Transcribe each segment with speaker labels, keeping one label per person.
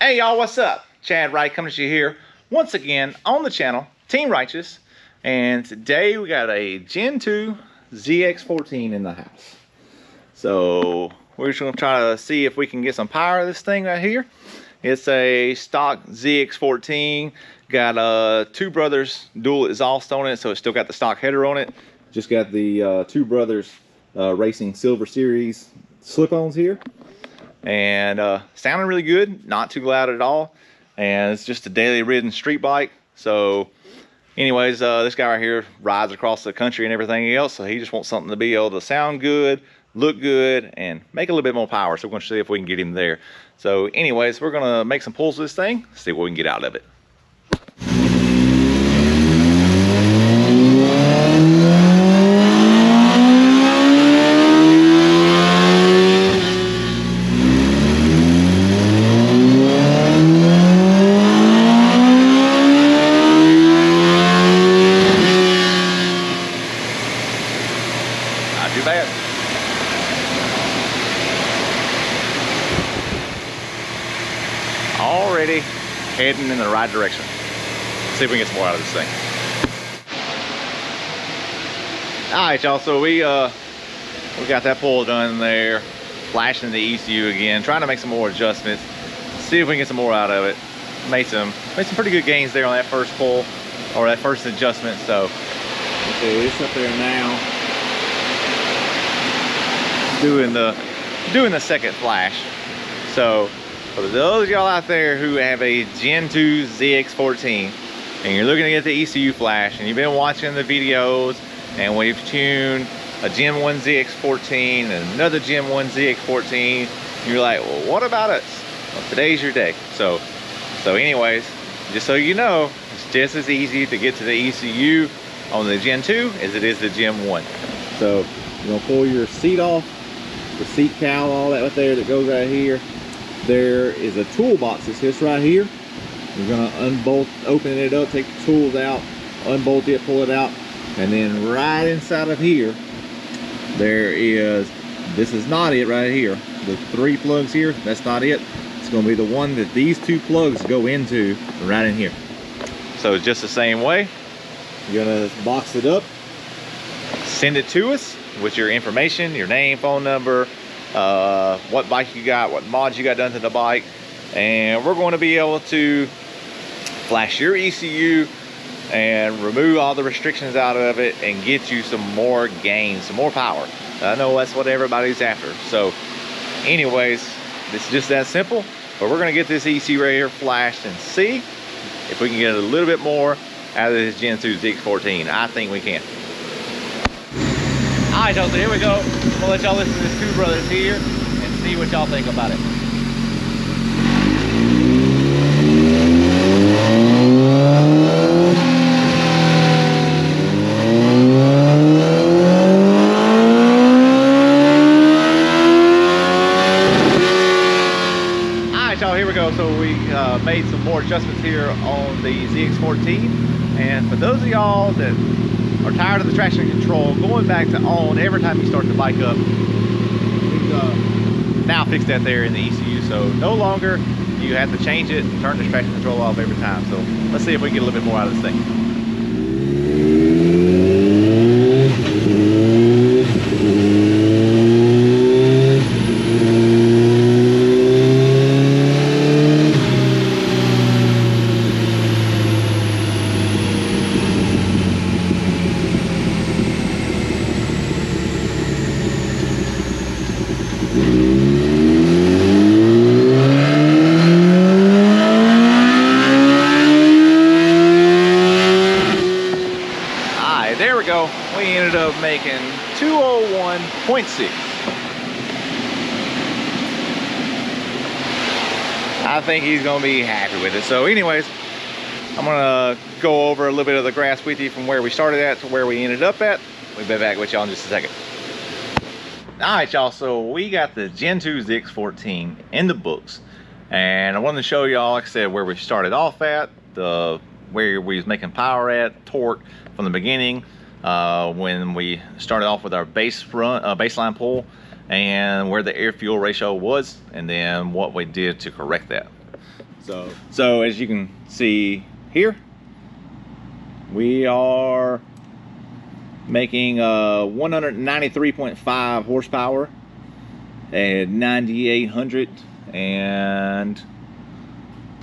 Speaker 1: Hey y'all, what's up? Chad Wright coming to you here once again on the channel, Team Righteous. And today we got a Gen 2 ZX14 in the house. So we're just gonna try to see if we can get some power out of this thing right here. It's a stock ZX14, got Two Brothers dual exhaust on it, so it's still got the stock header on it. Just got the Two Brothers Racing Silver Series slip-ons here. And sounding really good, not too loud at all, and it's just a daily ridden street bike. So anyways, this guy right here rides across the country and everything else, so he just wants something to be able to sound good, look good, and make a little bit more power. So we're going to see if we can get him there. So anyways, we're going to make some pulls of this thing, see what we can get out of it. Too bad. Already heading in the right direction. Let's see if we can get some more out of this thing. Alright y'all, so we got that pull done there, flashing the ECU again, trying to make some more adjustments, see if we can get some more out of it. Made some pretty good gains there on that first pull, or that first adjustment. So okay, it's up there now. Doing the second flash. So for those of y'all out there who have a Gen 2 ZX14 and you're looking to get the ECU flash, and you've been watching the videos, and we've tuned a Gen 1 ZX14 and another Gen 1 ZX14, you're like, well, what about us? Well, today's your day. So anyways, just so you know, it's just as easy to get to the ECU on the Gen 2 as it is the Gen 1. So you're gonna pull your seat off, the seat cowl, all that right there that goes right here. There is a toolbox that sits right here. You're gonna unbolt, open it up, take the tools out, unbolt it, pull it out, and then right inside of here, there is, this is not it right here. The 3 plugs here, that's not it. It's gonna be the one that these 2 plugs go into right in here. So just the same way, you're gonna box it up, send it to us with your information, your name, phone number, what bike you got, what mods you got done to the bike, and we're going to be able to flash your ECU and remove all the restrictions out of it and get you some more gain, some more power. I know that's what everybody's after. So anyways, it's just that simple. But we're going to get this ECU right here flashed and see if we can get a little bit more out of this Gen 2 ZX14. I think we can. Alright y'all, so here we go. We'll let y'all listen to this Two Brothers here and see what y'all think about it. Alright y'all, here we go. So we made some more adjustments here on the ZX14. And for those of y'all that are tired of the traction control going back to on every time you start the bike up, we've now fixed that there in the ECU, so no longer you have to change it and turn the traction control off every time. So let's see if we can get a little bit more out of this thing. There we go. We ended up making 201.6. I think he's gonna be happy with it. So anyways, I'm gonna go over a little bit of the graphs with you from where we started at to where we ended up at. We'll be back with y'all in just a second. Alright y'all, so we got the Gen 2 ZX14 in the books, and I wanted to show y'all, like I said, where we started off at, where we was making power at, torque from the beginning, when we started off with our baseline pull, and where the air fuel ratio was, and then what we did to correct that. So as you can see here, we are making 193.5 horsepower at 9,800 and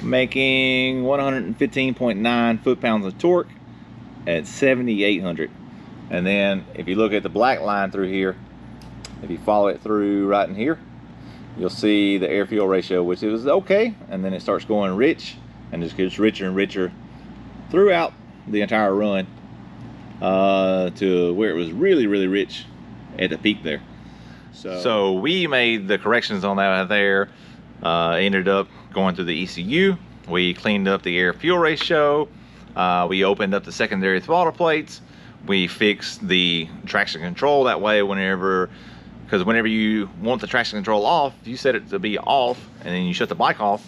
Speaker 1: making 115.9 foot-pounds of torque at 7,800. And then if you look at the black line through here, if you follow it through right in here, you'll see the air-fuel ratio, which is okay, and then it starts going rich and just gets richer and richer throughout the entire run to where it was really rich at the peak there. So we made the corrections on that there. Ended up going through the ECU. We cleaned up the air-fuel ratio. We opened up the secondary throttle plates. We fixed the traction control. That way, whenever you want the traction control off, you set it to be off, and then you shut the bike off,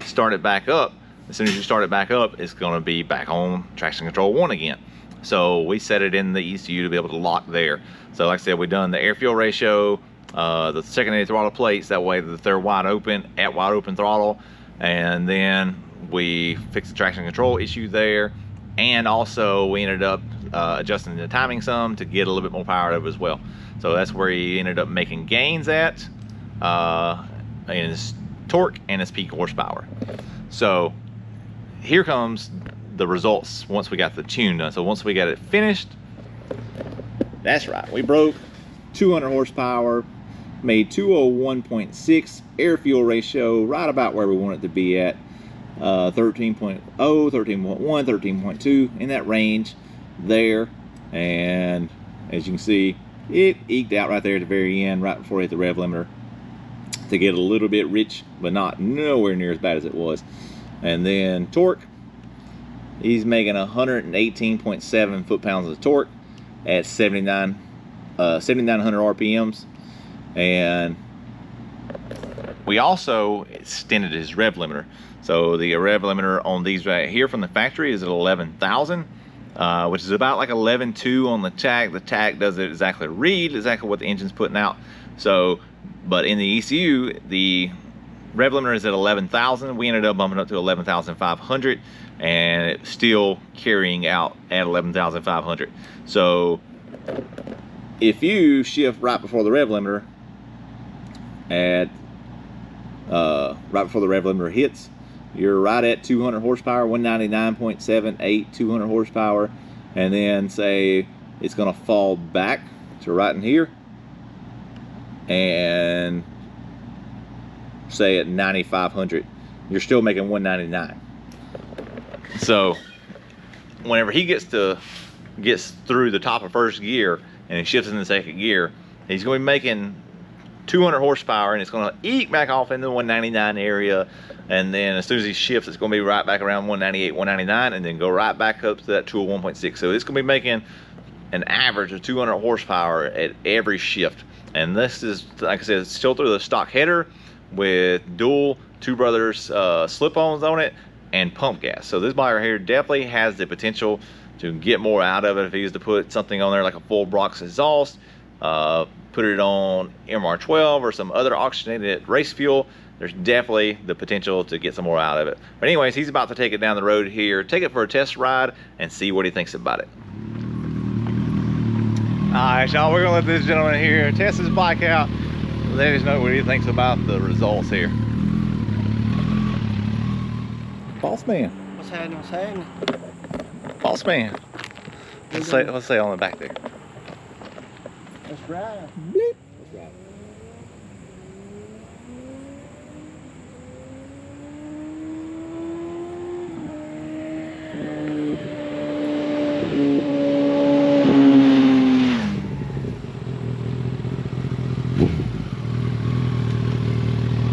Speaker 1: start it back up. As soon as you start it back up, it's going to be back on traction control 1 again. So we set it in the ECU to be able to lock there. So like I said, we've done the air-fuel ratio, the secondary throttle plates, that way that they're wide open at wide open throttle, and then we fixed the traction control issue there, and also we ended up adjusting the timing some to get a little bit more power out of it as well. So that's where he ended up making gains at in his torque and his peak horsepower. So here comes the results once we got the tune done. So once we got it finished, that's right, we broke 200 horsepower, made 201.6 air-fuel ratio, right about where we want it to be at, 13.0, 13.1, 13.2, in that range there. And as you can see, it eked out right there at the very end, right before we hit the rev limiter, to get a little bit rich, but not nowhere near as bad as it was. And then torque, he's making 118.7 foot-pounds of torque at 7,900 RPMs. And we also extended his rev limiter. So the rev limiter on these right here from the factory is at 11,000, which is about like 11.2 on the tach. The tach doesn't exactly read exactly what the engine's putting out. So, but in the ECU, the rev limiter is at 11,000. We ended up bumping up to 11,500, and it's still carrying out at 11,500. So if you shift right before the rev limiter at right before the rev limiter hits, you're right at 200 horsepower, 199.78, 200 horsepower, and then say it's going to fall back to right in here and say at 9,500, you're still making 199. So whenever he gets through the top of first gear and he shifts into second gear, he's going to be making 200 horsepower, and it's going to eke back off into the 199 area, and then as soon as he shifts, it's going to be right back around 198, 199, and then go right back up to that 201.6. So it's going to be making an average of 200 horsepower at every shift. And this is, like I said, it's still through the stock header with dual Two Brothers slip-ons on it and pump gas. So this bike right here definitely has the potential to get more out of it. If he was to put something on there like a full Brox exhaust, put it on MR12 or some other oxygenated race fuel, there's definitely the potential to get some more out of it. But anyways, he's about to take it down the road here, take it for a test ride, and see what he thinks about it. Alright, y'all, we're gonna let this gentleman here test his bike out, let us know what he thinks about the results here. Boss man.
Speaker 2: What's happening? What's happening?
Speaker 1: Boss man. Let's say on the back there.
Speaker 2: That's right.
Speaker 1: Bleep.
Speaker 2: That's right.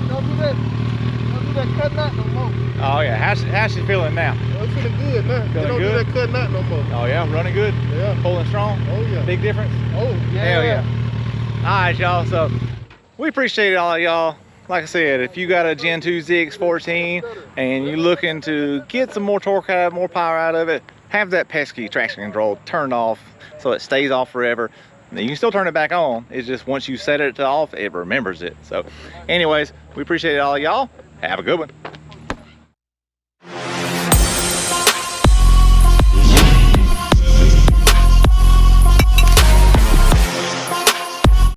Speaker 2: Don't do that cutting out no more.
Speaker 1: Oh yeah, how's she feeling now?
Speaker 2: Well, it's feeling good now.
Speaker 1: Feeling
Speaker 2: don't
Speaker 1: good?
Speaker 2: do that cutting out no more.
Speaker 1: Oh yeah, running good?
Speaker 2: Yeah.
Speaker 1: Pulling strong?
Speaker 2: Oh yeah.
Speaker 1: Big difference?
Speaker 2: Oh yeah.
Speaker 1: Hell yeah. Alright y'all, so we appreciate all y'all. Like I said, if you got a Gen 2 ZX14 and you're looking to get some more torque out of it, more power out of it, have that pesky traction control turned off so it stays off forever. You can still turn it back on. It's just once you set it to off, it remembers it. So anyways, we appreciate all y'all. Have a good one.